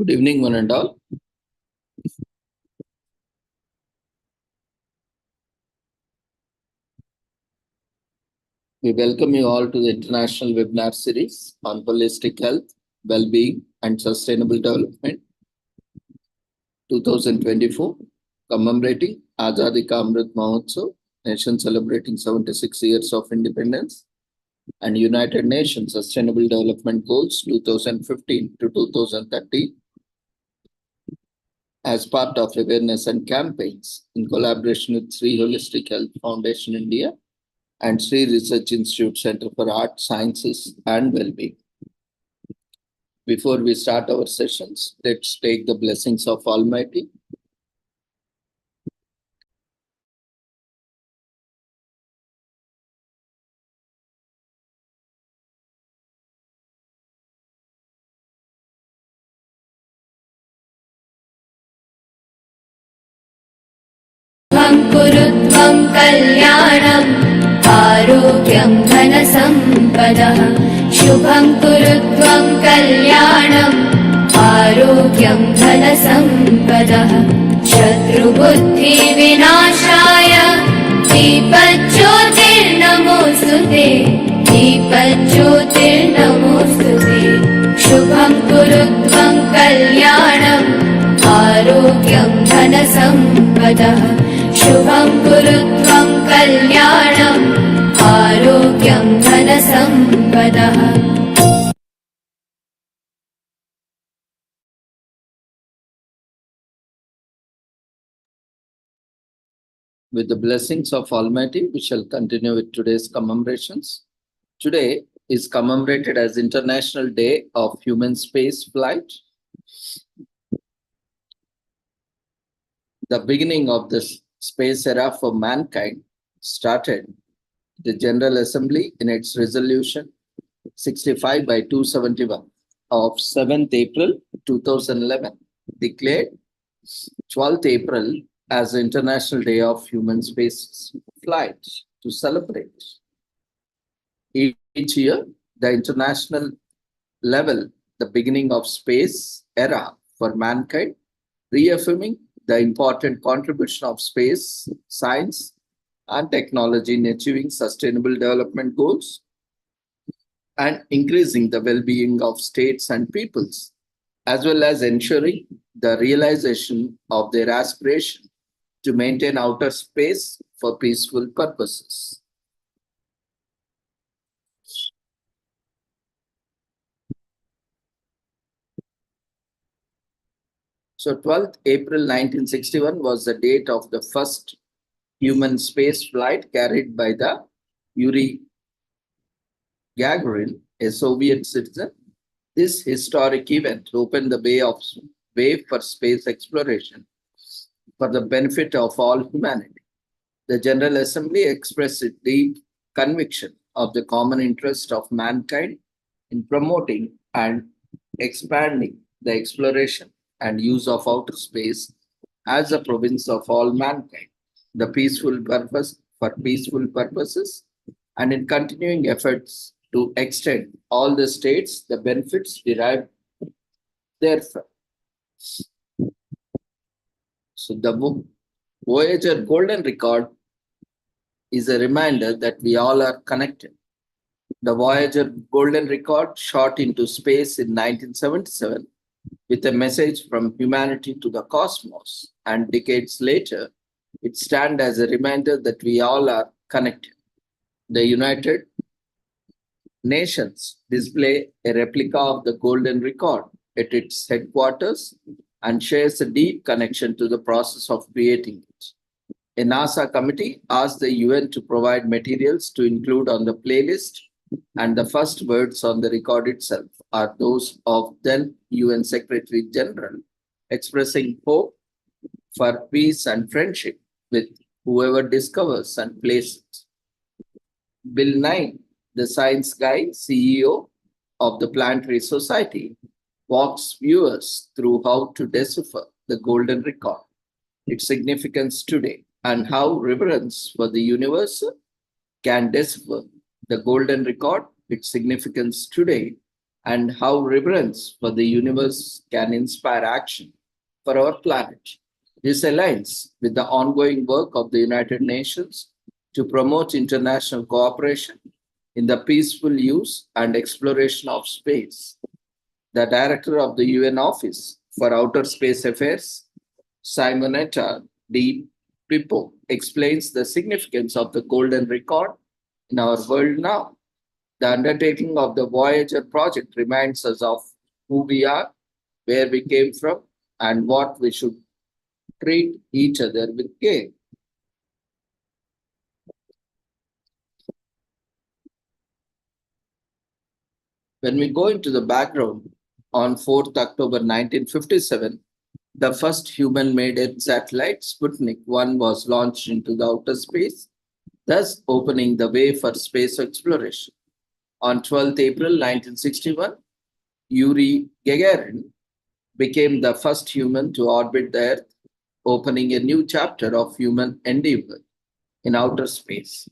Good evening, one and all. We welcome you all to the International Webinar Series on Holistic Health, Well-being and Sustainable Development 2024, commemorating Azadi Ka Amrit Mahotsav, nation celebrating 76 years of independence, and United Nations Sustainable Development Goals 2015 to 2030 as part of awareness and campaigns in collaboration with Sri Holistic Health Foundation India and Sri Research Institute Center for Art, Sciences and Wellbeing. Before we start our sessions, let's take the blessings of Almighty. कुरुत्वं कल्याणम् आरोग्यं धनसम्पदः शुभं कुरुत्वं कल्याणम् आरोग्यं धनसम्पदः शत्रुबुद्धिविनाशाय दीपज्योतिर्नमोऽस्तुते दीपज्योतिर्नमोऽस्तुते शुभं कुरुत्वं कल्याणम् आरोग्यं धनसम्पदः शुभं कुरुत्वं कल्याणम् आरोग्यं धनसम्पदः. With the blessings of Almighty, we shall continue with today's commemorations. Today is commemorated as International Day of Human Space Flight. The beginning of this space era for mankind started the General Assembly in its resolution 65 by 271 of 7th April 2011 declared 12th April as the International Day of Human Space Flight to celebrate. Each year, the international level, the beginning of space era for mankind, reaffirming the important contribution of space, science, and technology in achieving sustainable development goals and increasing the well-being of states and peoples, as well as ensuring the realization of their aspiration to maintain outer space for peaceful purposes. So 12th April 1961 was the date of the first human space flight carried by the Yuri Gagarin, a Soviet citizen. This historic event opened the way for space exploration for the benefit of all humanity. The General Assembly expressed its deep conviction of the common interest of mankind in promoting and expanding the exploration and use of outer space as a province of all mankind, the peaceful purpose for peaceful purposes, and in continuing efforts to extend all the states the benefits derived therefrom. So the Voyager Golden Record is a reminder that we all are connected. The Voyager Golden Record shot into space in 1977 with a message from humanity to the cosmos, and decades later, it stands as a reminder that we all are connected. The United Nations display a replica of the Golden Record at its headquarters and shares a deep connection to the process of creating it. A NASA committee asked the UN to provide materials to include on the playlist, and the first words on the record itself are those of then UN Secretary General expressing hope for peace and friendship with whoever discovers and plays it. Bill Nye, the science guy, CEO of the Planetary Society, walks viewers through how to decipher the Golden Record, its significance today, and how reverence for the universe can decipher the Golden Record, its significance today, and how reverence for the universe can inspire action for our planet. This aligns with the ongoing work of the United Nations to promote international cooperation in the peaceful use and exploration of space. The director of the UN Office for Outer Space Affairs, Simonetta D. Pippo, explains the significance of the golden record in our world now. The undertaking of the Voyager project reminds us of who we are, where we came from, and what we should treat each other with care. When we go into the background, on 4th October 1957, the first human-made satellite, Sputnik 1, was launched into the outer space, thus opening the way for space exploration. On 12th April 1961, Yuri Gagarin became the first human to orbit the Earth, opening a new chapter of human endeavor in outer space.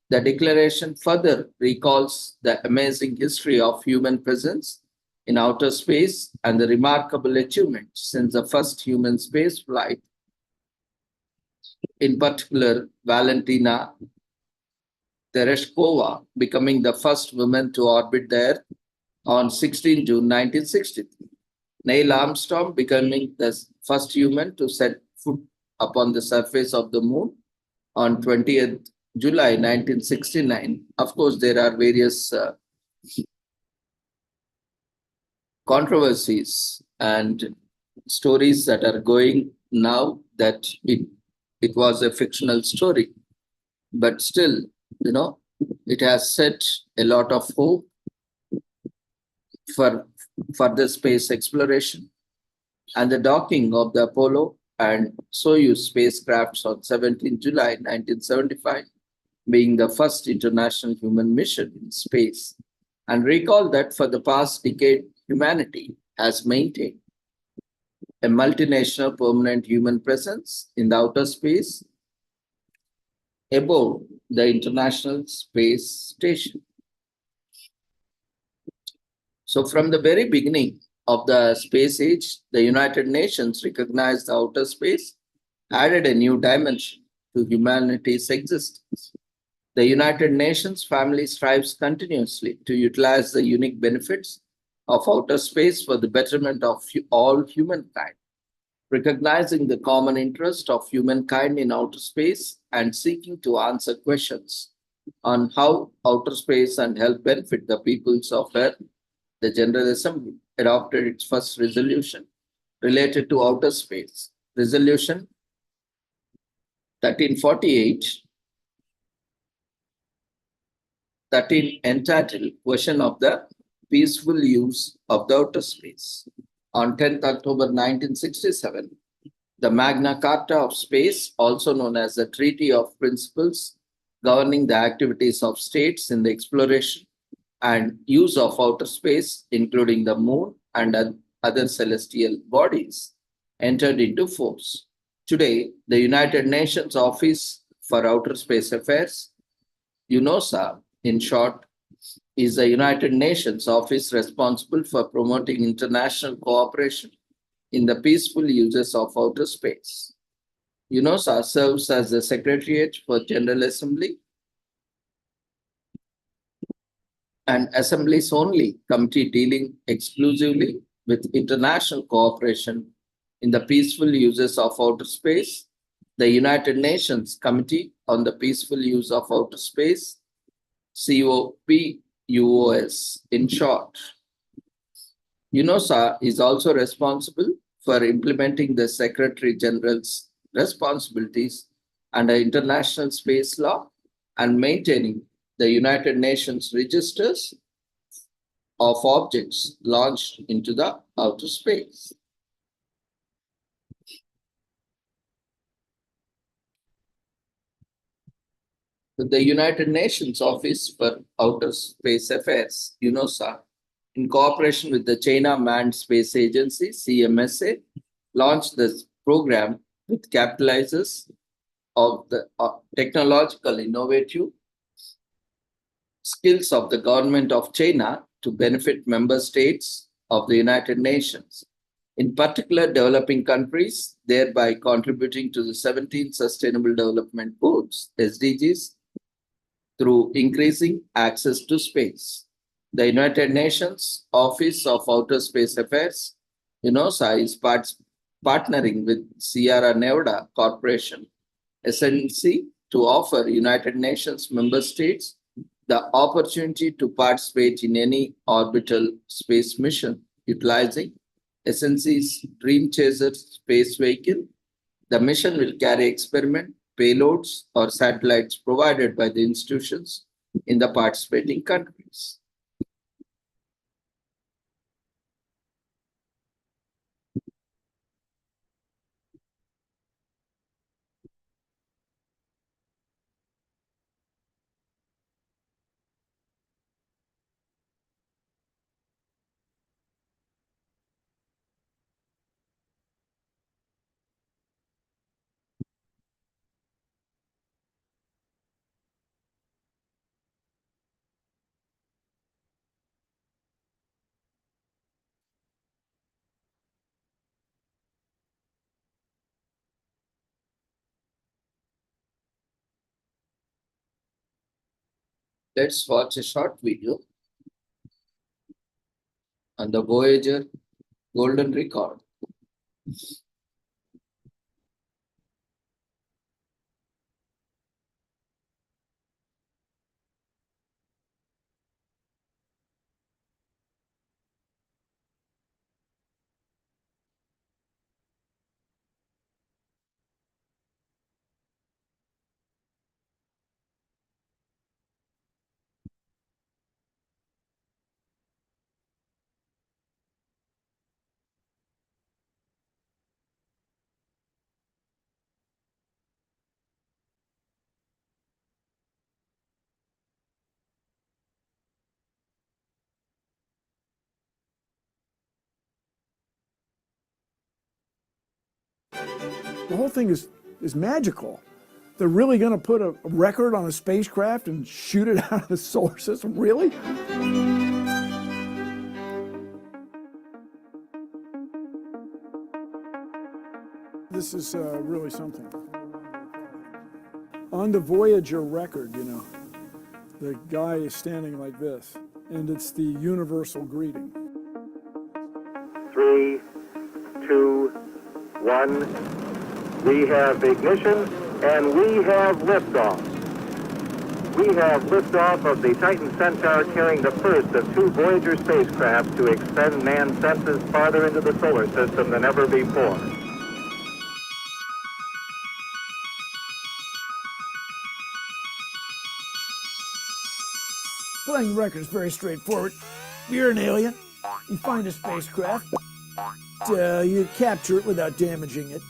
The declaration further recalls the amazing history of human presence in outer space and the remarkable achievements since the first human space flight. In particular, Valentina Tereshkova becoming the first woman to orbit the Earth on 16 June 1963. Neil Armstrong becoming the first human to set foot upon the surface of the moon on 20th July 1969. Of course, there are various controversies and stories that are going now that it was a fictional story, but still, it has set a lot of hope for further space exploration. And the docking of the Apollo and Soyuz spacecrafts on 17 July 1975 being the first international human mission in space. And recall that for the past decade, humanity has maintained a multinational permanent human presence in the outer space above the International Space Station. So, from the very beginning of the space age, the United Nations recognized the outer space, added a new dimension to humanity's existence. The United Nations family strives continuously to utilize the unique benefits of outer space for the betterment of all humankind, recognizing the common interest of humankind in outer space and seeking to answer questions on how outer space and help benefit the peoples of Earth. The General Assembly adopted its first resolution related to outer space, Resolution 1348, entitled Question of the Peaceful Use of the Outer Space. On 10th October 1967, the Magna Carta of Space, also known as the Treaty of Principles governing the activities of states in the exploration and use of outer space, including the moon and other celestial bodies, entered into force. Today, the United Nations Office for Outer Space Affairs, UNOSA in short, is the United Nations office responsible for promoting international cooperation in the peaceful uses of outer space. UNOSA serves as the Secretariat for General Assembly and Assembly's only committee dealing exclusively with international cooperation in the peaceful uses of outer space. The United Nations Committee on the Peaceful Use of Outer Space, COPUOS in short. UNOSA is also responsible for implementing the Secretary General's responsibilities under international space law and maintaining the United Nations registers of objects launched into the outer space. The United Nations Office for Outer Space Affairs, UNOSA, in cooperation with the China Manned Space Agency, CMSA, launched this program which capitalizes of the technological innovative skills of the government of China to benefit member states of the United Nations, in particular developing countries, thereby contributing to the 17 Sustainable Development Goals, SDGs, through increasing access to space. The United Nations Office of Outer Space Affairs, UNOSA, is partnering with Sierra Nevada Corporation, SNC, to offer United Nations member states the opportunity to participate in any orbital space mission utilizing SNC's Dream Chaser space vehicle. The mission will carry experiment payloads or satellites provided by the institutions in the participating countries. Let's watch a short video on the Voyager Golden Record. The whole thing is magical. They're really going to put a record on a spacecraft and shoot it out of the solar system? Really? This is really something. On the Voyager record, you know, the guy is standing like this, and it's the universal greeting. 3, 2, 1. We have ignition and we have liftoff. We have liftoff of the Titan Centaur carrying the first of 2 Voyager spacecraft to extend man's senses farther into the solar system than ever before. Playing the record is very straightforward. You're an alien. You find a spacecraft. You capture it without damaging it.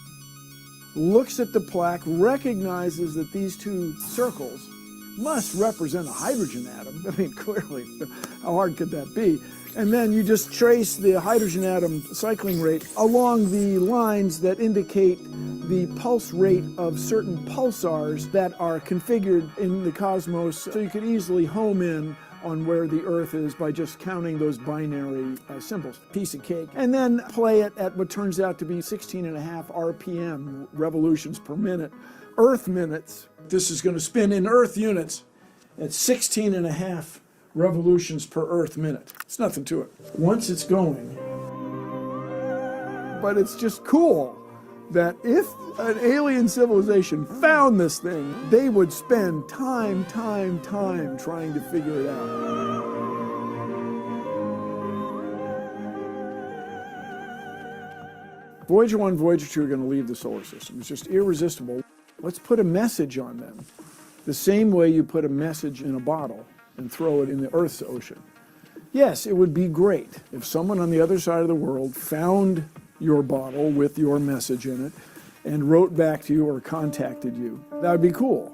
Looks at the plaque, recognizes that these 2 circles must represent a hydrogen atom. I mean, clearly, how hard could that be? And then you just trace the hydrogen atom cycling rate along the lines that indicate the pulse rate of certain pulsars that are configured in the cosmos, so you could easily home in on where the Earth is by just counting those binary symbols. Piece of cake. And then play it at what turns out to be 16.5 RPM, revolutions per minute, Earth minutes. This is going to spin in Earth units at 16.5 revolutions per Earth minute. It's nothing to it. Once it's going, but it's just cool that if an alien civilization found this thing, they would spend time trying to figure it out. Voyager 1, Voyager 2 are going to leave the solar system. It's just irresistible. Let's put a message on them, the same way you put a message in a bottle and throw it in the Earth's ocean. Yes, it would be great if someone on the other side of the world found your bottle with your message in it and wrote back to you or contacted you. That would be cool.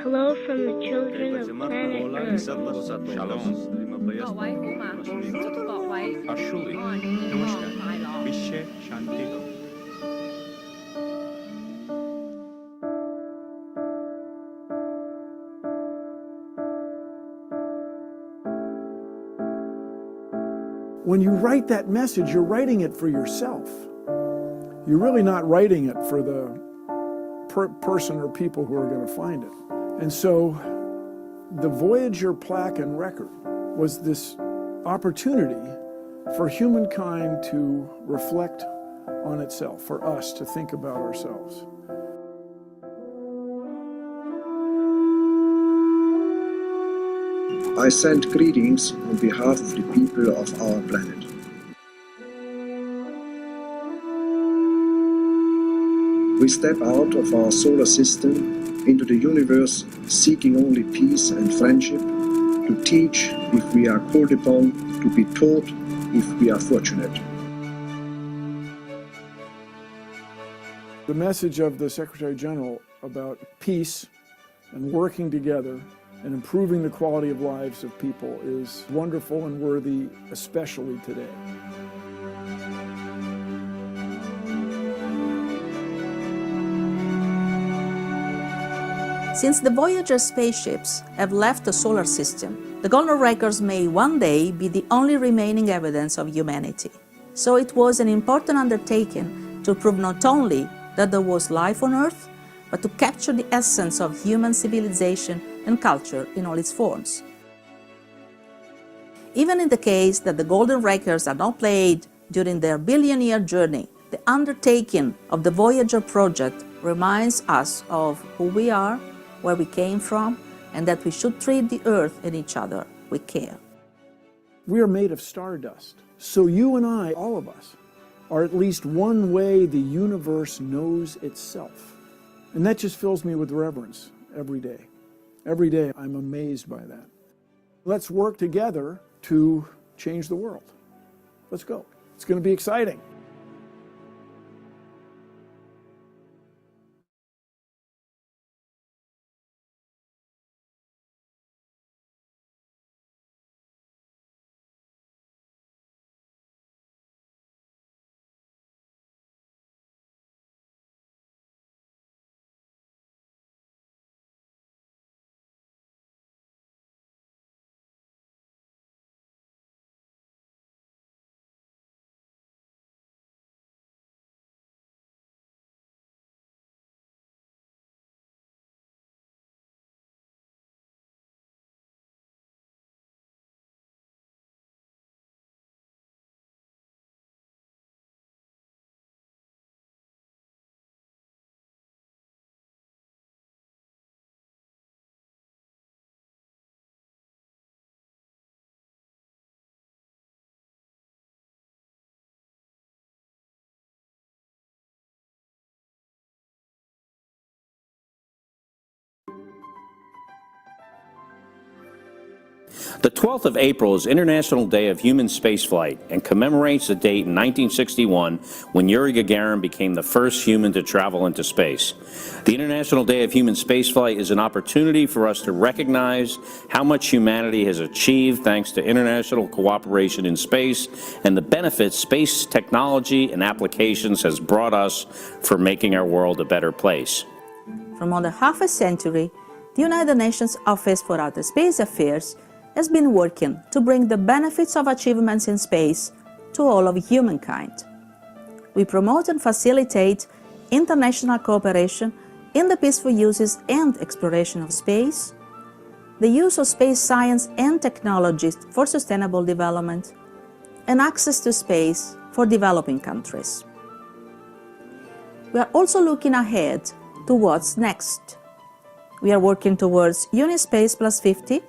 Hello from the children of planet Earth. 各位好嘛，祝各位平安、健康、快樂。when you write that message, you're writing it for yourself. You're really not writing it for the person or people who are going to find it. And so the Voyager plaque and record was this opportunity for humankind to reflect on itself, for us to think about ourselves. I send greetings on behalf of the people of our planet. We step out of our solar system into the universe seeking only peace and friendship, to teach if we are called upon, to be taught if we are fortunate. The message of the Secretary General about peace and working together and improving the quality of lives of people is wonderful and worthy, especially today. Since the Voyager spaceships have left the solar system, the golden records may one day be the only remaining evidence of humanity. So it was an important undertaking to prove not only that there was life on Earth, but to capture the essence of human civilization and culture in all its forms. Even in the case that the golden records are not played during their billion-year journey, the undertaking of the Voyager project reminds us of who we are, where we came from, and that we should treat the Earth and each other with care. We are made of stardust. So you and I, all of us, are at least one way the universe knows itself. And that just fills me with reverence every day. Every day I'm amazed by that. Let's work together to change the world. Let's go. It's going to be exciting. The 12th of April is International Day of Human Spaceflight and commemorates the date in 1961 when Yuri Gagarin became the first human to travel into space. The International Day of Human Spaceflight is an opportunity for us to recognize how much humanity has achieved thanks to international cooperation in space and the benefits space technology and applications has brought us for making our world a better place. For more than half a century, the United Nations Office for Outer Space Affairs has been working to bring the benefits of achievements in space to all of humankind. We promote and facilitate international cooperation in the peaceful uses and exploration of space, the use of space science and technologies for sustainable development, and access to space for developing countries. We are also looking ahead to what's next. We are working towards Unispace Plus 50,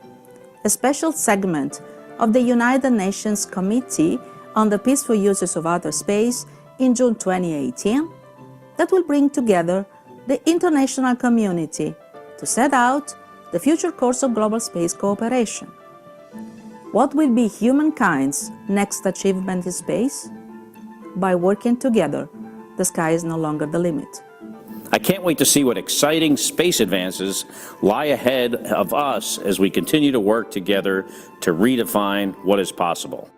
a special segment of the United Nations Committee on the Peaceful Uses of Outer Space in June 2018 that will bring together the international community to set out the future course of global space cooperation. What will be humankind's next achievement in space? By working together, the sky is no longer the limit. I can't wait to see what exciting space advances lie ahead of us as we continue to work together to redefine what is possible.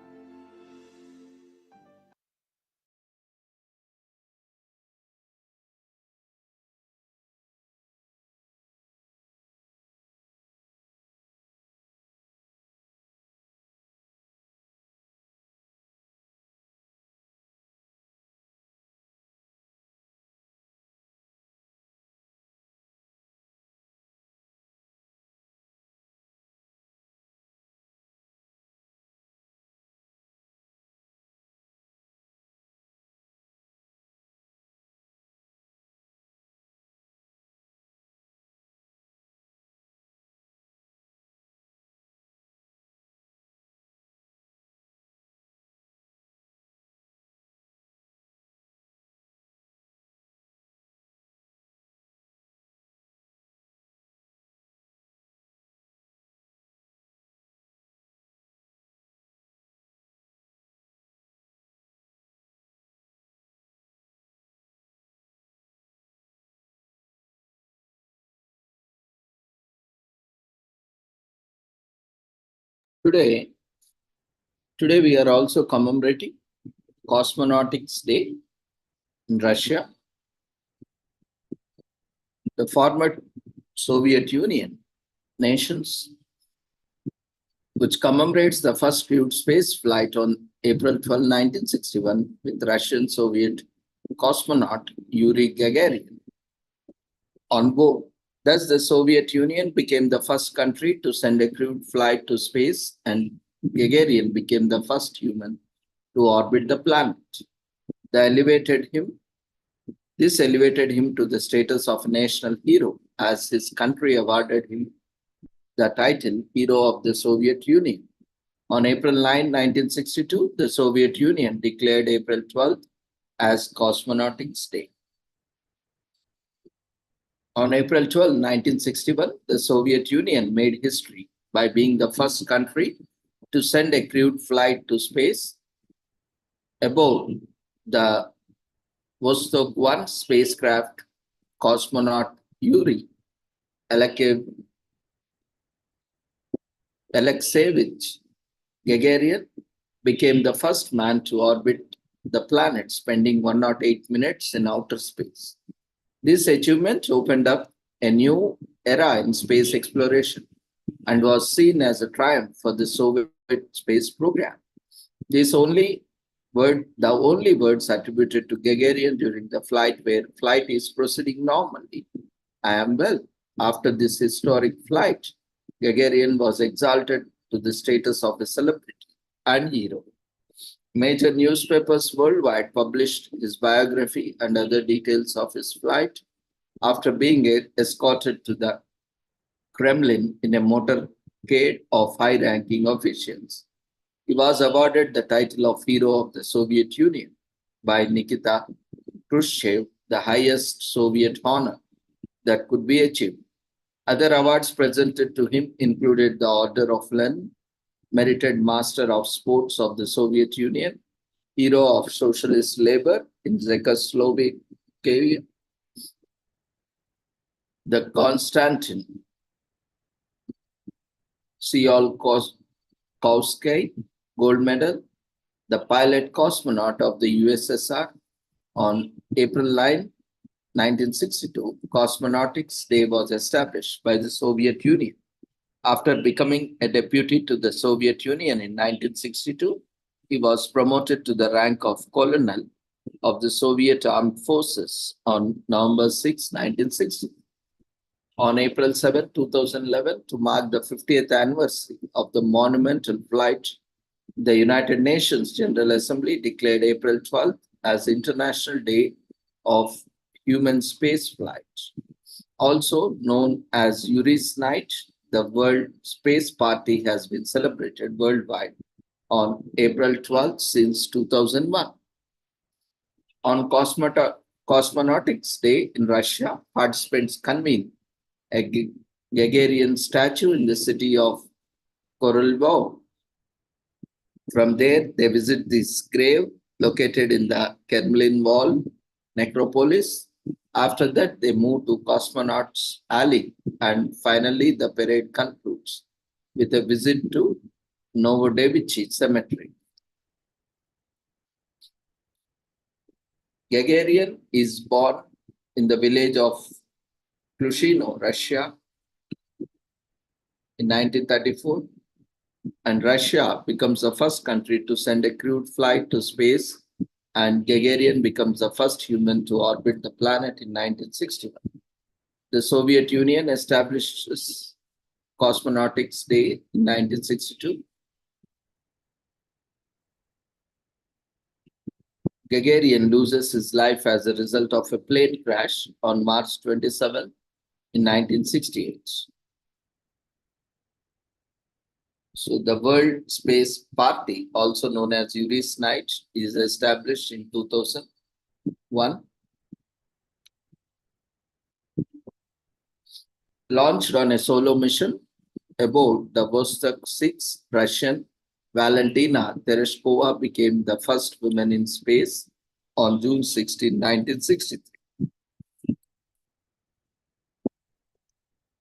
Today we are also commemorating Cosmonautics Day in Russia. The former Soviet Union nations, which commemorates the first crewed space flight on April 12, 1961, with Russian Soviet cosmonaut Yuri Gagarin on board. Thus, the Soviet Union became the first country to send a crewed flight to space, and Gagarin became the first human to orbit the planet. This elevated him to the status of a national hero, as his country awarded him the title Hero of the Soviet Union. On April 9, 1962, the Soviet Union declared April 12th as Cosmonautics Day. On April 12, 1961, the Soviet Union made history by being the first country to send a crewed flight to space aboard the Vostok 1 spacecraft. Cosmonaut Yuri Alexeyevich Gagarin became the first man to orbit the planet, spending 108 minutes in outer space. This achievement opened up a new era in space exploration and was seen as a triumph for the Soviet space program. The only words attributed to Gagarin during the flight were, "Flight is proceeding normally. I am well." After this historic flight, Gagarin was exalted to the status of a celebrity and hero. Major newspapers worldwide published his biography and other details of his flight. After being escorted to the Kremlin in a motorcade of high-ranking officials, he was awarded the title of Hero of the Soviet Union by Nikita Khrushchev, the highest Soviet honor that could be achieved. Other awards presented to him included the Order of Lenin, Merited Master of Sports of the Soviet Union, Hero of Socialist Labor in Czechoslovakia, the Konstantin Tsiolkovsky Gold Medal, the pilot cosmonaut of the USSR. On April 9, 1962, Cosmonautics Day was established by the Soviet Union. After becoming a deputy to the Soviet Union in 1962, he was promoted to the rank of colonel of the Soviet Armed Forces on November 6, 1960. On April 7, 2011, to mark the 50th anniversary of the monumental flight, the United Nations General Assembly declared April 12th as International Day of Human Space Flight. Also known as Yuri's Night, the World Space Party has been celebrated worldwide on April 12th since 2001. On Cosmonautics Day in Russia, participants convene a Gagarin statue in the city of Korolov. From there, they visit this grave located in the Kremlin Wall necropolis. After that, they move to Cosmonauts Alley, and finally, the parade concludes with a visit to Novodevichy Cemetery. Gagarin is born in the village of Klushino, Russia, in 1934, and Russia becomes the first country to send a crewed flight to space, and Gagarin becomes the first human to orbit the planet in 1961. The Soviet Union establishes Cosmonautics Day in 1962. Gagarin loses his life as a result of a plane crash on March 27 in 1968. So the World Space Party, also known as Yuri's Night, is established in 2001. Launched on a solo mission aboard the Vostok 6, Russian Valentina Tereshkova became the first woman in space on June 16, 1963.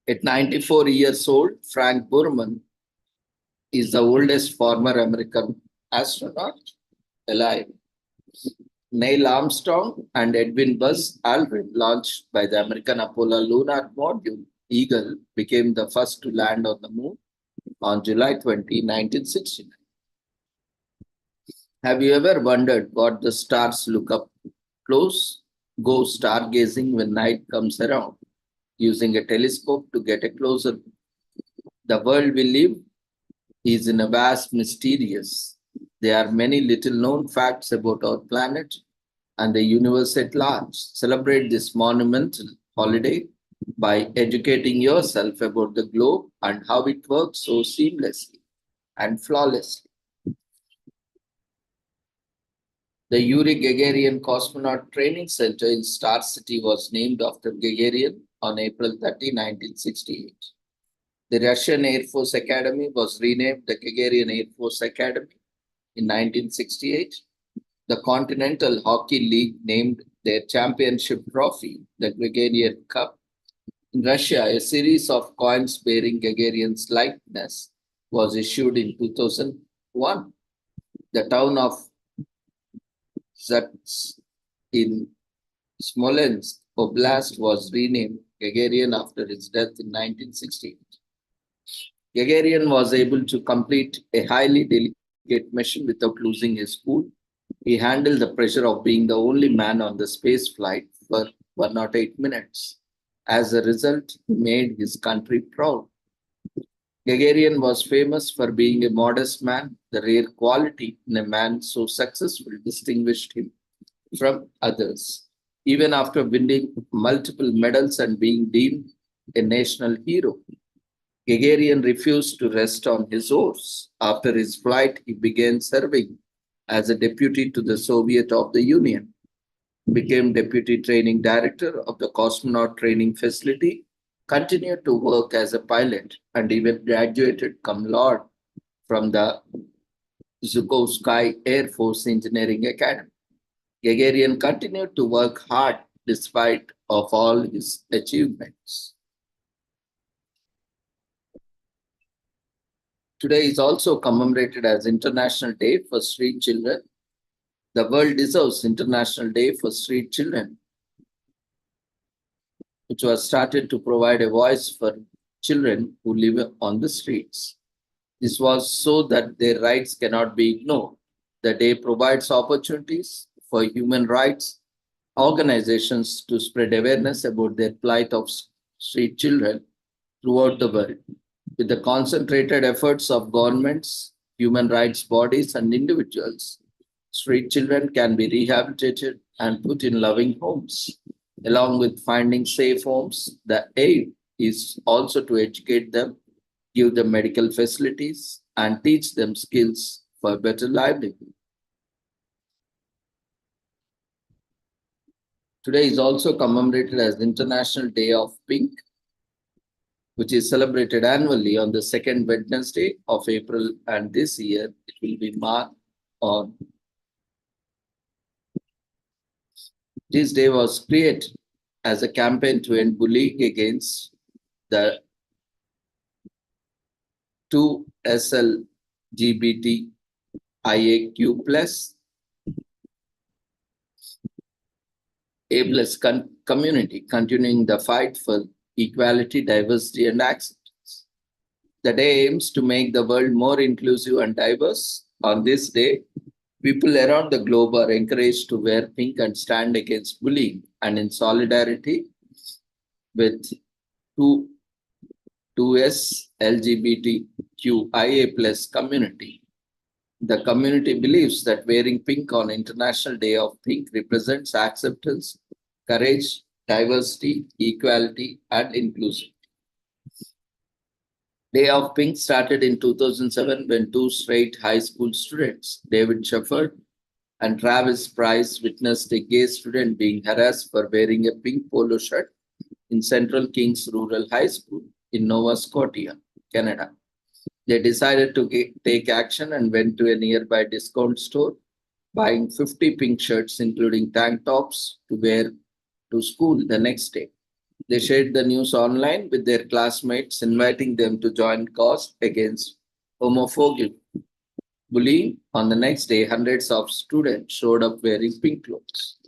At 94 years old, Frank Borman is the oldest former American astronaut alive. Neil Armstrong and Edwin Buzz Aldrin, launched by the American Apollo lunar module Eagle, became the first to land on the moon on July 20, 1969. Have you ever wondered what the stars look up close? Go stargazing when night comes around, using a telescope to get a closer look. The world we live is in a vast mysterious. There are many little known facts about our planet and the universe at large. Celebrate this monumental holiday by educating yourself about the globe and how it works so seamlessly and flawlessly. The Yuri Gagarin Cosmonaut Training Center in Star City was named after Gagarin on April 30, 1968. The Russian Air Force Academy was renamed the Gagarin Air Force Academy in 1968. The Continental Hockey League named their championship trophy the Gagarin Cup. In Russia, a series of coins bearing Gagarin's likeness was issued in 2001. The town of Zats in Smolensk Oblast was renamed Gagarin after his death in 1968. Gagarin was able to complete a highly delicate mission without losing his cool. He handled the pressure of being the only man on the space flight for 108 minutes. As a result, he made his country proud. Gagarin was famous for being a modest man. The rare quality in a man so successful distinguished him from others. Even after winning multiple medals and being deemed a national hero, Gagarin refused to rest on his horse. After his flight, he began serving as a deputy to the Soviet of the Union, became deputy training director of the cosmonaut training facility, continued to work as a pilot, and even graduated cum laude from the Zhukovsky Air Force Engineering Academy. Gagarin continued to work hard despite of all his achievements. Today is also commemorated as International Day for Street Children. The world deserves International Day for Street Children, which was started to provide a voice for children who live on the streets. This was so that their rights cannot be ignored. The day provides opportunities for human rights organizations to spread awareness about their plight of street children throughout the world. With the concentrated efforts of governments, human rights bodies, and individuals, street children can be rehabilitated and put in loving homes. Along with finding safe homes, the aim is also to educate them, give them medical facilities, and teach them skills for better livelihood. Today is also commemorated as International Day of Pink, which is celebrated annually on the second Wednesday of April, and this year it will be marked on. This day was created as a campaign to end bullying against the 2SLGBTIAQ plus A+ community, continuing the fight for equality, diversity, and acceptance. The day aims to make the world more inclusive and diverse. On this day, people around the globe are encouraged to wear pink and stand against bullying, and in solidarity with 2S LGBTQIA plus community. The community believes that wearing pink on International Day of Pink represents acceptance, courage, diversity, equality, and inclusion. Day of Pink started in 2007 when two straight high school students, David Shepard and Travis Price, witnessed a gay student being harassed for wearing a pink polo shirt in Central Kings Rural High School in Nova Scotia, Canada. They decided to take action and went to a nearby discount store, buying 50 pink shirts, including tank tops, to wear to school the next day. They shared the news online with their classmates, inviting them to join cause against homophobic bullying. On the next day, hundreds of students showed up wearing pink clothes.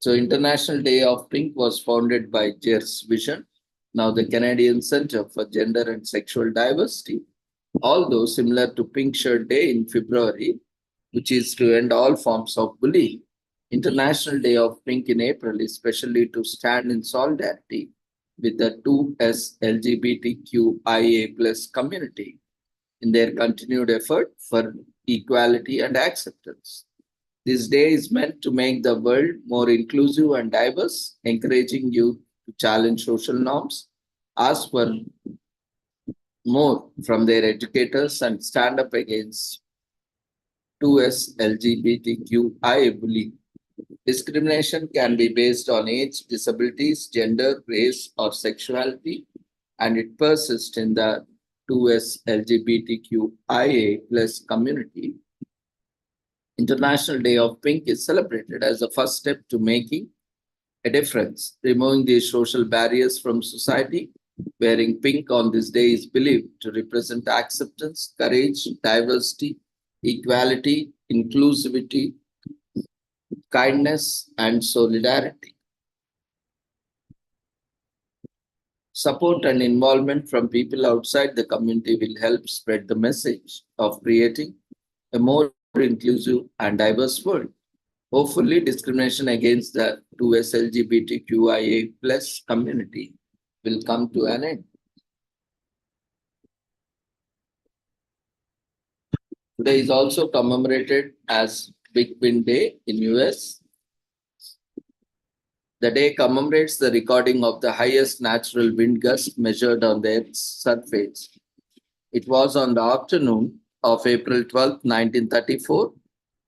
So, International Day of Pink was founded by Jers Vision, now the Canadian Center for Gender and Sexual Diversity. Although similar to Pink Shirt Day in February, which is to end all forms of bullying, International Day of Pink in April is specially to stand in solidarity with the 2S LGBTQIA plus community in their continued effort for equality and acceptance. This day is meant to make the world more inclusive and diverse, encouraging youth to challenge social norms, ask for more from their educators, and stand up against 2S LGBTQI bullying. Discrimination can be based on age, disabilities, gender, race, or sexuality, and it persists in the 2S LGBTQIA plus community. International Day of Pink is celebrated as a first step to making a difference, removing these social barriers from society. Wearing pink on this day is believed to represent acceptance, courage, diversity, equality, inclusivity, kindness, and solidarity. Support and involvement from people outside the community will help spread the message of creating a more inclusive and diverse world. Hopefully, discrimination against the 2S LGBTQIA plus community will come to an end. Today is also commemorated as Big Wind Day in US. The day commemorates the recording of the highest natural wind gust measured on the Earth's surface. It was on the afternoon of April 12, 1934,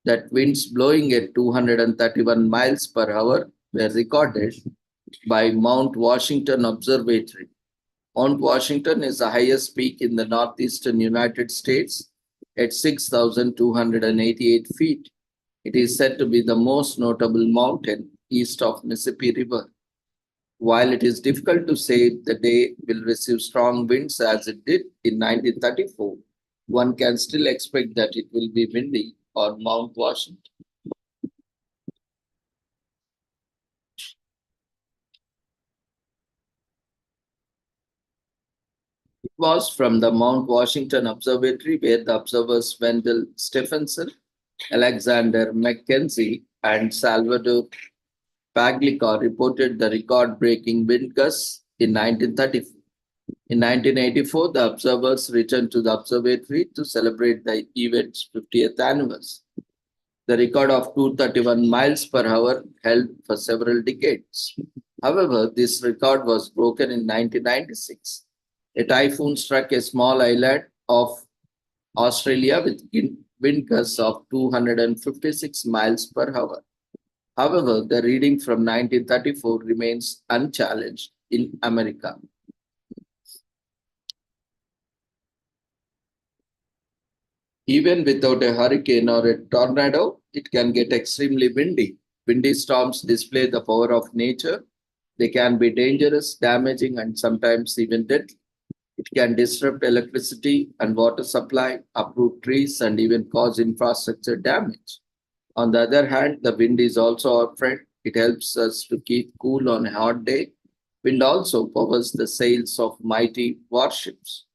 that winds blowing at 231 miles per hour were recorded by Mount Washington Observatory. Mount Washington is the highest peak in the northeastern United States at 6,288 feet. It is said to be the most notable mountain east of Mississippi River. While it is difficult to say if the day will receive strong winds as it did in 1934, one can still expect that it will be windy on Mount Washington. It was from the Mount Washington Observatory where the observers Wendell Stephenson, Alexander Mackenzie, and Salvador Paglica reported the record-breaking wind gusts in 1934. In 1984, the observers returned to the observatory to celebrate the event's 50th anniversary. The record of 231 miles per hour held for several decades. However, this record was broken in 1996. A typhoon struck a small island of Australia with wind gusts of 256 miles per hour. However, the reading from 1934 remains unchallenged in America. Even without a hurricane or a tornado, it can get extremely windy. Windy storms display the power of nature. They can be dangerous, damaging, and sometimes even deadly. It can disrupt electricity and water supply, uproot trees, and even cause infrastructure damage. On the other hand, the wind is also our friend. It helps us to keep cool on a hot day. Wind also powers the sails of mighty warships.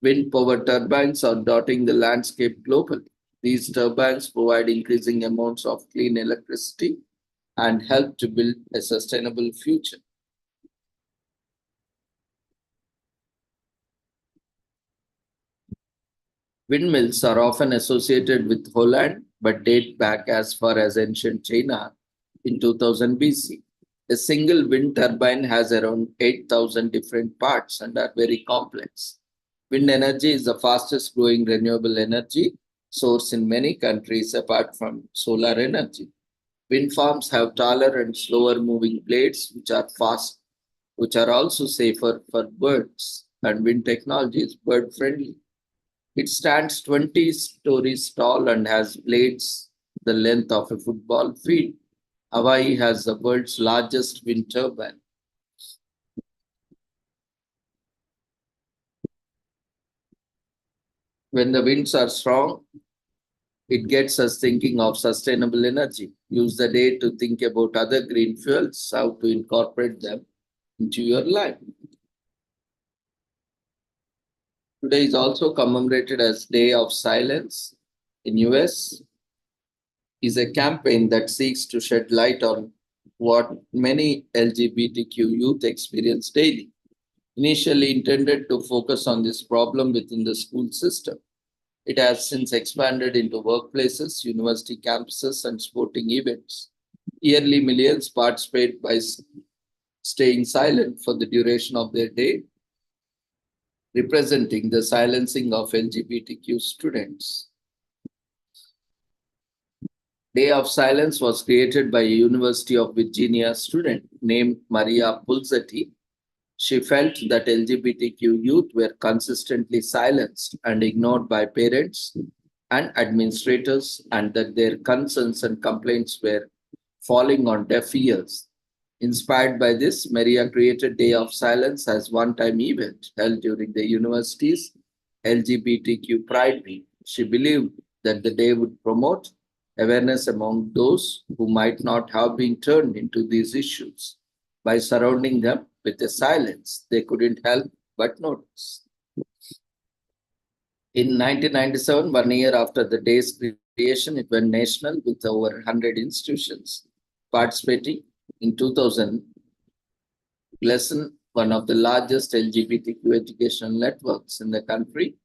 Wind power turbines are dotting the landscape globally. These turbines provide increasing amounts of clean electricity and help to build a sustainable future. Windmills are often associated with Holland but date back as far as ancient China in 2000 BC. A single wind turbine has around 8,000 different parts and are very complex. Wind energy is the fastest growing renewable energy source in many countries apart from solar energy. Wind farms have taller and slower moving blades which are fast, which are also safer for birds, and wind technology is bird friendly. It stands 20 stories tall and has blades the length of a football field. Hawaii has the world's largest wind turbine. When the winds are strong, it gets us thinking of sustainable energy. Use the day to think about other green fuels, how to incorporate them into your life. Today is also commemorated as Day of Silence in US. Is a campaign that seeks to shed light on what many LGBTQ youth experience daily. Initially intended to focus on this problem within the school system, it has since expanded into workplaces, university campuses, and sporting events. Yearly, millions participate by staying silent for the duration of their day, representing the silencing of LGBTQ students. Day of Silence was created by a University of Virginia student named Maria Pulsetti. She felt that LGBTQ youth were consistently silenced and ignored by parents and administrators, and that their concerns and complaints were falling on deaf ears. Inspired by this, Maria created Day of Silence as one-time event held during the university's LGBTQ Pride Week. She believed that the day would promote awareness among those who might not have been turned into these issues by surrounding them with a silence they couldn't help but notice. In 1997, 1 year after the day's creation, it went national with over 100 institutions participating. In 2000, Gleason, one of the largest LGBTQ educational networks in the country,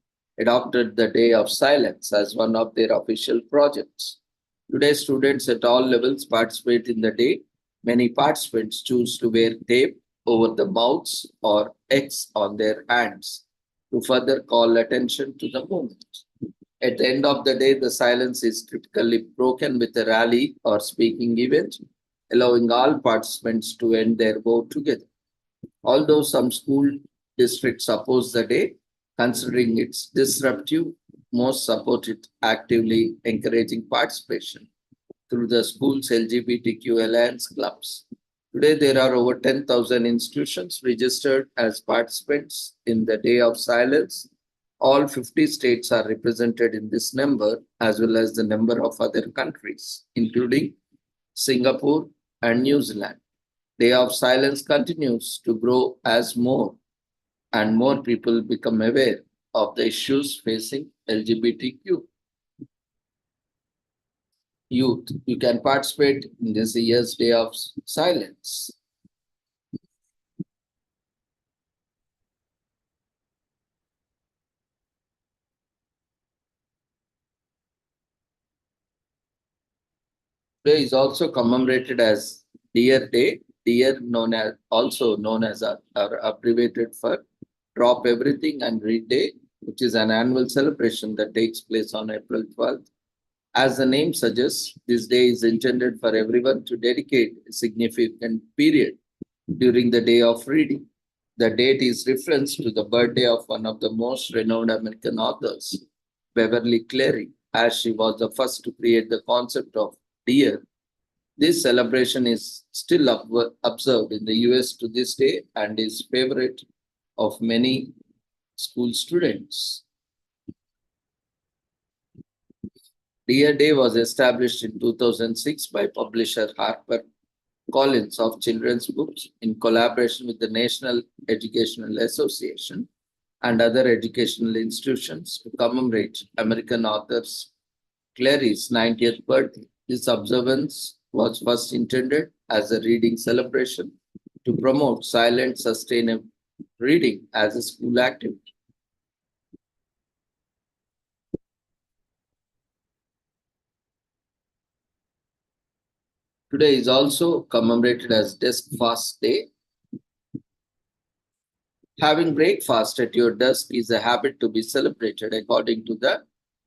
adopted the Day of Silence as one of their official projects. Today, students at all levels participate in the day. Many participants choose to wear tape over the mouths or X on their hands to further call attention to the movement. At the end of the day, the silence is typically broken with a rally or speaking event, allowing all participants to end their vote together. Although some school districts oppose the day, considering its disruptive, most support it actively, encouraging participation through the school's LGBTQ Alliance clubs. Today, there are over 10,000 institutions registered as participants in the Day of Silence. All 50 states are represented in this number, as well as the number of other countries, including Singapore and New Zealand. Day of Silence continues to grow as more and more people become aware of the issues facing LGBTQ youth. You can participate in this year's Day of Silence. Today is also commemorated as Dear Day. Dear, also known as or abbreviated for Drop Everything and Read Day, which is an annual celebration that takes place on April 12th. As the name suggests, this day is intended for everyone to dedicate a significant period during the day of reading. The date is reference to the birthday of one of the most renowned American authors, Beverly Cleary, as she was the first to create the concept of deer. This celebration is still observed in the US to this day and is favorite of many school students. Dear Day was established in 2006 by publisher Harper Collins of children's books in collaboration with the National Educational Association and other educational institutions to commemorate American authors Cleary's 90th birthday. This observance was first intended as a reading celebration to promote silent, sustainable reading as a school activity. Today is also commemorated as Desk Fast Day. Having breakfast at your desk is a habit to be celebrated according to the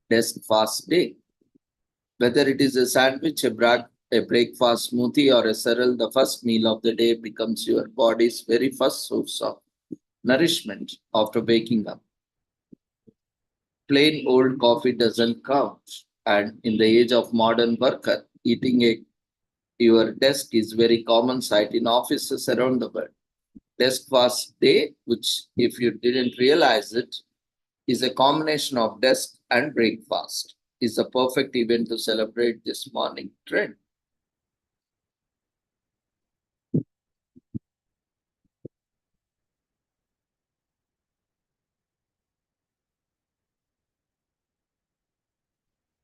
Desk Fast Day. Whether it is a sandwich, a breakfast smoothie, or a cereal, the first meal of the day becomes your body's very first source of nourishment after waking up. Plain old coffee doesn't count, and in the age of modern worker, eating at your desk is very common sight in offices around the world. Desk Fast Day, which if you didn't realize it, is a combination of desk and breakfast. Is a perfect event to celebrate this morning trend.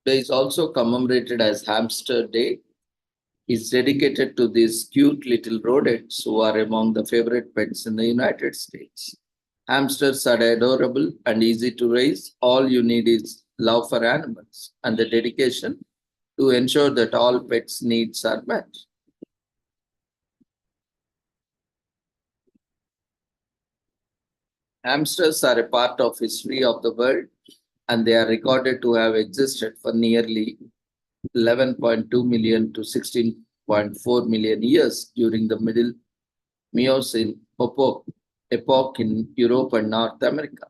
Today is also commemorated as Hamster Day. Is dedicated to these cute little rodents who are among the favorite pets in the United States. Hamsters are adorable and easy to raise. All you need is love for animals and the dedication to ensure that all pets' needs are met. Hamsters are a part of history of the world and they are recorded to have existed for nearly 11.2 million to 16.4 million years during the Middle Miocene epoch in Europe and North America.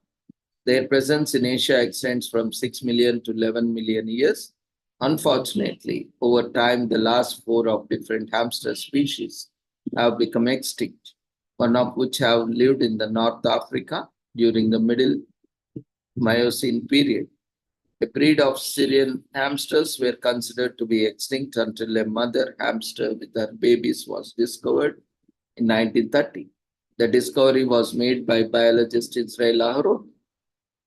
Their presence in Asia extends from 6 million to 11 million years. Unfortunately, over time, the last four of different hamster species have become extinct, one of which have lived in the North Africa during the Middle Miocene period. A breed of Syrian hamsters were considered to be extinct until a mother hamster with her babies was discovered in 1930. The discovery was made by biologist Israel Aharon,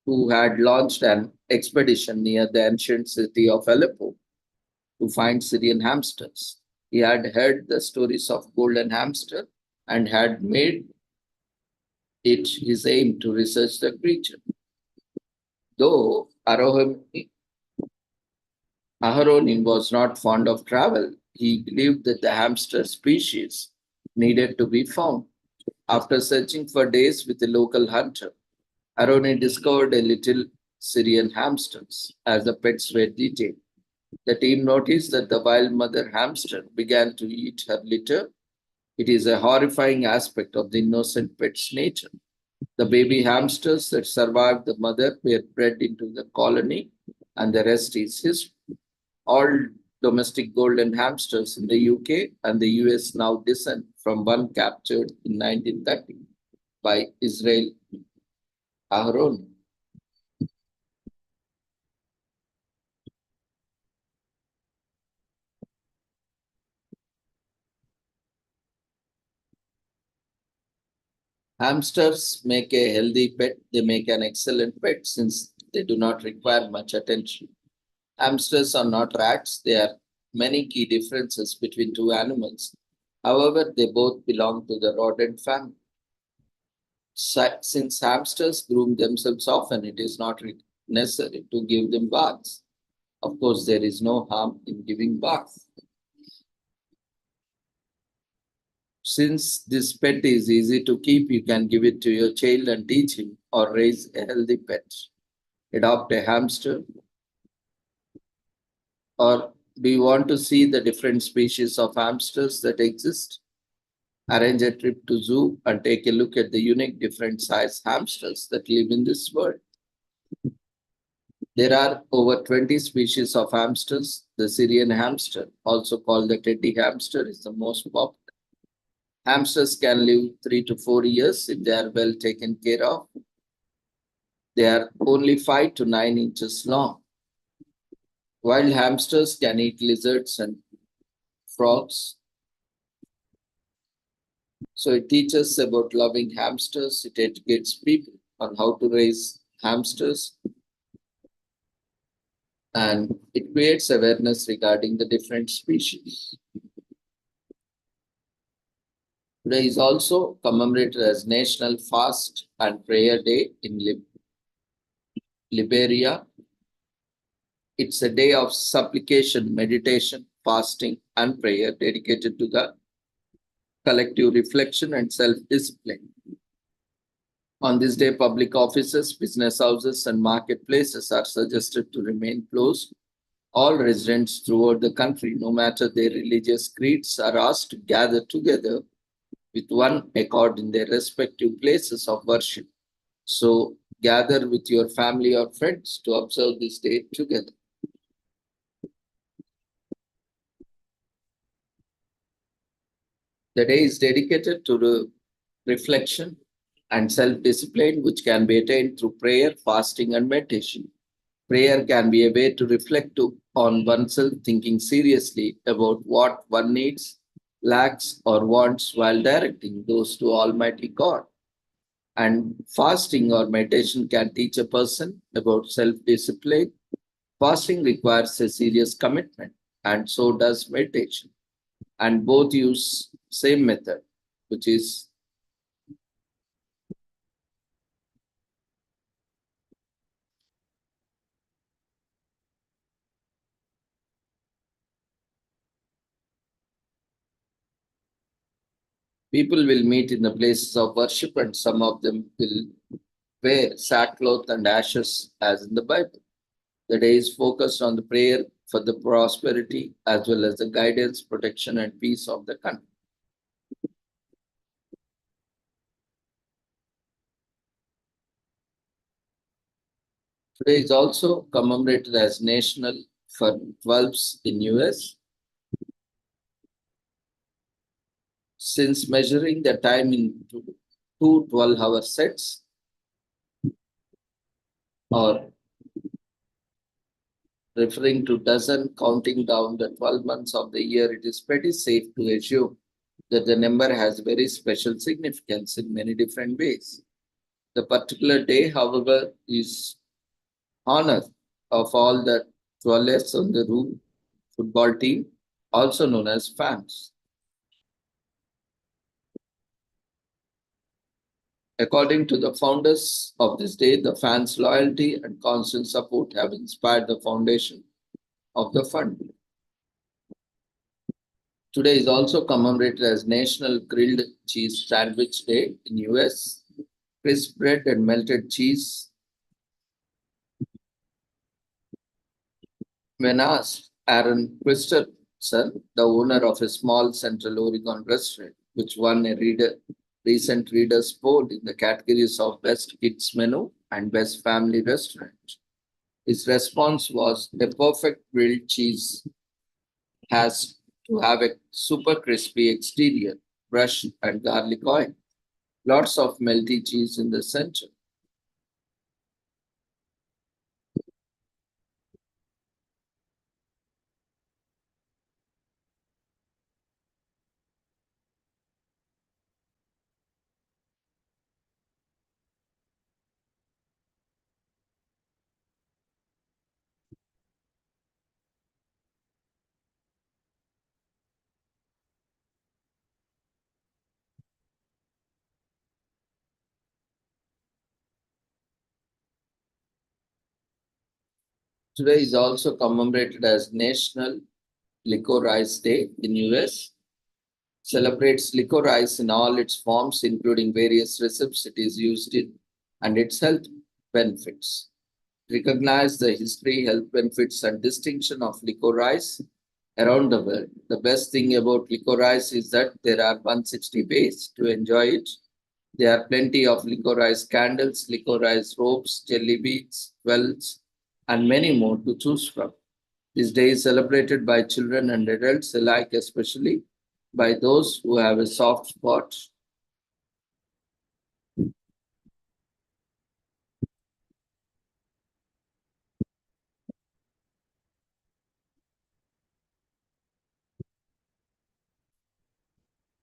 who had launched an expedition near the ancient city of Aleppo to find Syrian hamsters. He had heard the stories of golden hamster and had made it his aim to research the creature. Though Aharonin was not fond of travel, he believed that the hamster species needed to be found. After searching for days with a local hunter, Aharonin discovered a little Syrian hamsters as the pets were detailed. The team noticed that the wild mother hamster began to eat her litter. It is a horrifying aspect of the innocent pet's nature. The baby hamsters that survived the mother were bred into the colony, and the rest is history. All domestic golden hamsters in the UK and the US now descend from one captured in 1930 by Israel Aharon. Hamsters make a healthy pet. They make an excellent pet since they do not require much attention. Hamsters are not rats. There are many key differences between two animals. However, they both belong to the rodent family. Since hamsters groom themselves often, it is not necessary to give them baths. Of course, there is no harm in giving baths. Since this pet is easy to keep, you can give it to your child and teach him or raise a healthy pet. Adopt a hamster. Or do you want to see the different species of hamsters that exist? Arrange a trip to zoo and take a look at the unique different size hamsters that live in this world. There are over 20 species of hamsters. The Syrian hamster, also called the teddy hamster, is the most popular. Hamsters can live 3 to 4 years if they are well taken care of. They are only 5 to 9 inches long. Wild hamsters can eat lizards and frogs. So it teaches about loving hamsters. It educates people on how to raise hamsters. And it creates awareness regarding the different species. Today is also commemorated as National Fast and Prayer Day in Liberia. It's a day of supplication, meditation, fasting, and prayer dedicated to the collective reflection and self-discipline. On this day, public offices, business houses, and marketplaces are suggested to remain closed. All residents throughout the country, no matter their religious creeds, are asked to gather together with one accord in their respective places of worship. So gather with your family or friends to observe this day together. The day is dedicated to the reflection and self-discipline, which can be attained through prayer, fasting, and meditation. Prayer can be a way to reflect on oneself, thinking seriously about what one needs, lacks, or wants while directing those to Almighty God. And fasting or meditation can teach a person about self-discipline. Fasting requires a serious commitment, and so does meditation. And both use same method, which is people will meet in the places of worship, and some of them will wear sackcloth and ashes, as in the Bible. The day is focused on the prayer for the prosperity as well as the guidance, protection, and peace of the country. Today is also commemorated as National for 12s in US. Since measuring the time into two 12-hour sets or referring to dozen counting down the 12 months of the year, it is pretty safe to assume that the number has very special significance in many different ways. The particular day, however, is honor of all the 12s on the room football team, also known as fans. According to the founders of this day, the fans' loyalty and constant support have inspired the foundation of the fund. Today is also commemorated as National Grilled Cheese Sandwich Day in US. Crisp bread and melted cheese. When asked, Aaron Christensen, the owner of a small Central Oregon restaurant, which won a recent Reader's Poll in the categories of Best Kids Menu and Best Family Restaurant. His response was, a perfect grilled cheese has to have a super crispy exterior, fresh and garlic oil, lots of melty cheese in the center. Today is also commemorated as National Licorice Day in US. Celebrates licorice in all its forms, including various recipes it is used in and its health benefits. Recognize the history, health benefits, and distinction of licorice around the world. The best thing about licorice is that there are 160 ways to enjoy it. There are plenty of licorice candles, licorice ropes, jelly beans, wells, and many more to choose from. This day is celebrated by children and adults alike, especially by those who have a soft spot.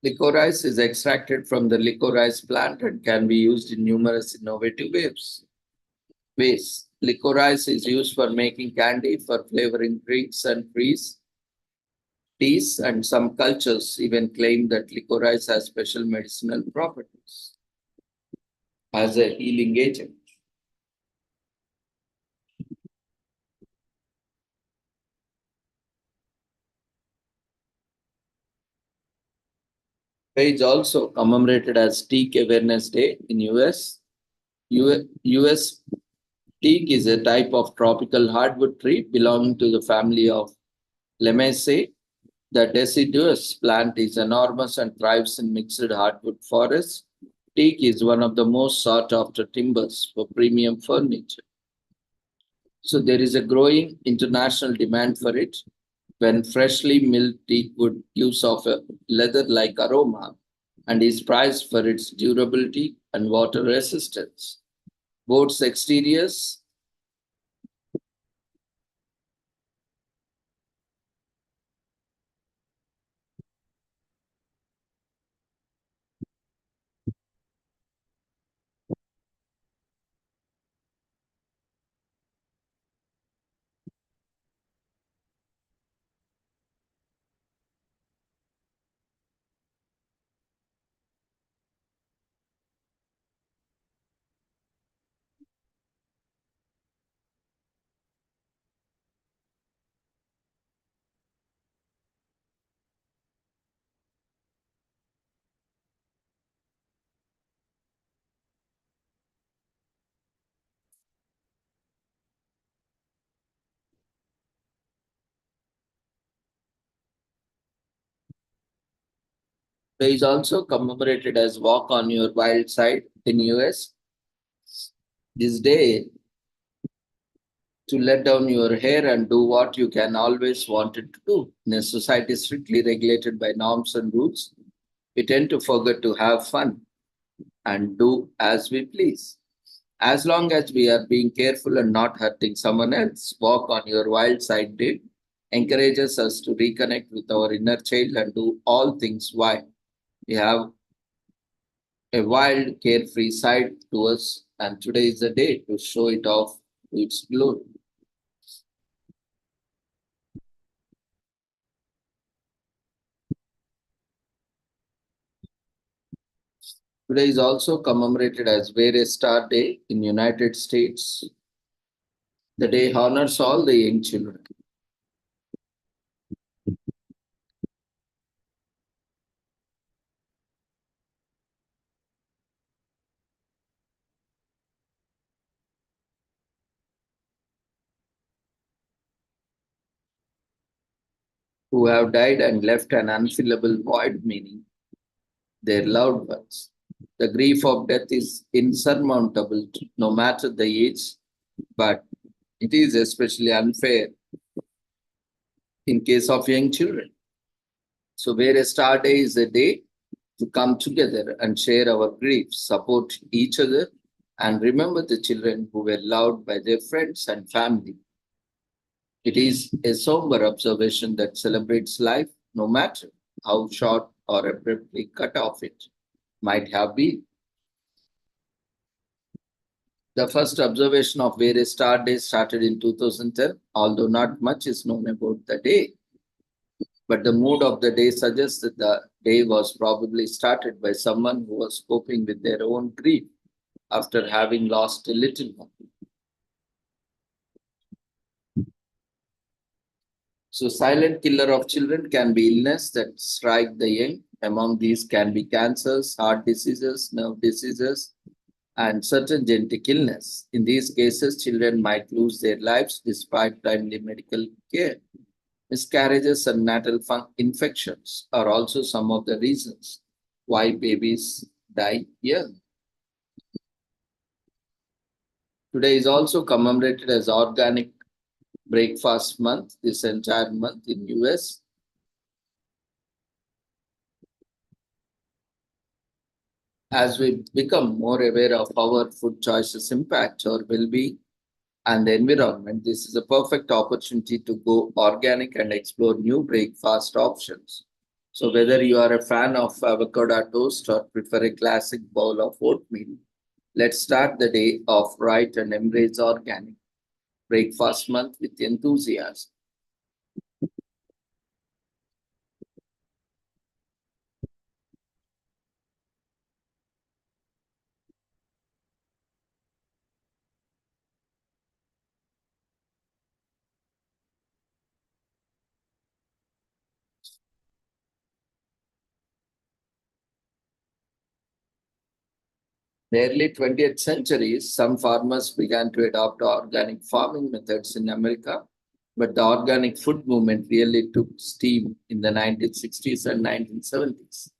Licorice is extracted from the licorice plant and can be used in numerous innovative ways. Licorice is used for making candy, for flavoring drinks and teas, and some cultures even claim that licorice has special medicinal properties as a healing agent. It is also commemorated as Teak Awareness Day in US. US teak is a type of tropical hardwood tree belonging to the family of Lemaceae. The deciduous plant is enormous and thrives in mixed hardwood forests. Teak is one of the most sought after timbers for premium furniture. So there is a growing international demand for it. When freshly milled teak wood gives off a leather-like aroma, and is prized for its durability and water resistance. Boat's exteriors is also commemorated as Walk on Your Wild Side in US. This day to let down your hair and do what you can always wanted to do. In a society strictly regulated by norms and rules, we tend to forget to have fun and do as we please. As long as we are being careful and not hurting someone else, Walk on Your Wild Side Day encourages us to reconnect with our inner child and do all things wild. We have a wild, carefree side to us, and today is the day to show it off to its glory. Today is also commemorated as Various Star Day in United States. The day honors all the young children. Who have died and left an unfillable void, meaning their loved ones. The grief of death is insurmountable no matter the age, but it is especially unfair in case of young children. So, Various Star Day is a day to come together and share our grief, support each other, and remember the children who were loved by their friends and family. It is a somber observation that celebrates life no matter how short or abruptly cut off it might have been. The first observation of Various Star Days started in 2010, although not much is known about the day. But the mood of the day suggests that the day was probably started by someone who was coping with their own grief after having lost a little one. So, silent killer of children can be illness that strike the young. Among these can be cancers, heart diseases, nerve diseases, and certain genetic illness. In these cases, children might lose their lives despite timely medical care. Miscarriages and natal infections are also some of the reasons why babies die young. Today is also commemorated as Organic Breakfast Month, this entire month in US. As we become more aware of our food choices impact our well-being and the environment, this is a perfect opportunity to go organic and explore new breakfast options. So whether you are a fan of avocado toast or prefer a classic bowl of oatmeal, let's start the day off right and embrace Organic Breakfast Month with enthusiasm. In the early 20th century, some farmers began to adopt organic farming methods in America, but the organic food movement really took steam in the 1960s and 1970s.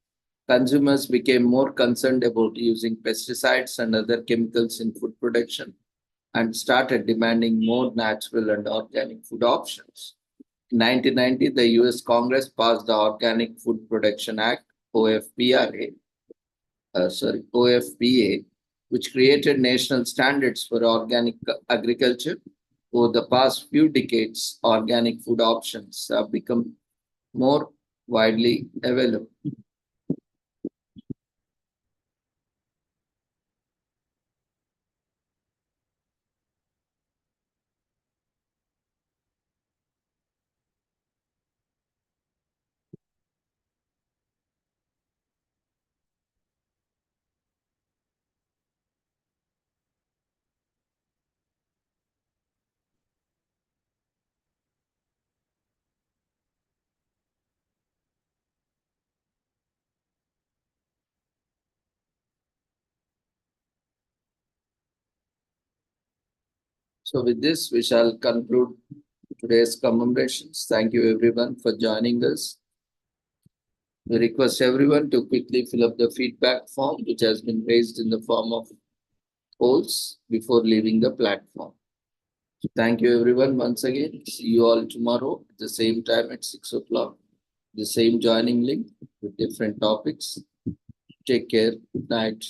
Consumers became more concerned about using pesticides and other chemicals in food production and started demanding more natural and organic food options. In 1990, the US Congress passed the Organic Food Production Act, OFPRA, OFPA, which created national standards for organic agriculture. Over the past few decades, organic food options have become more widely available. So with this, we shall conclude today's commemorations. Thank you everyone for joining us. We request everyone to quickly fill up the feedback form, which has been raised in the form of polls before leaving the platform. So thank you everyone once again. See you all tomorrow at the same time at 6 o'clock. The same joining link with different topics. Take care. Good night.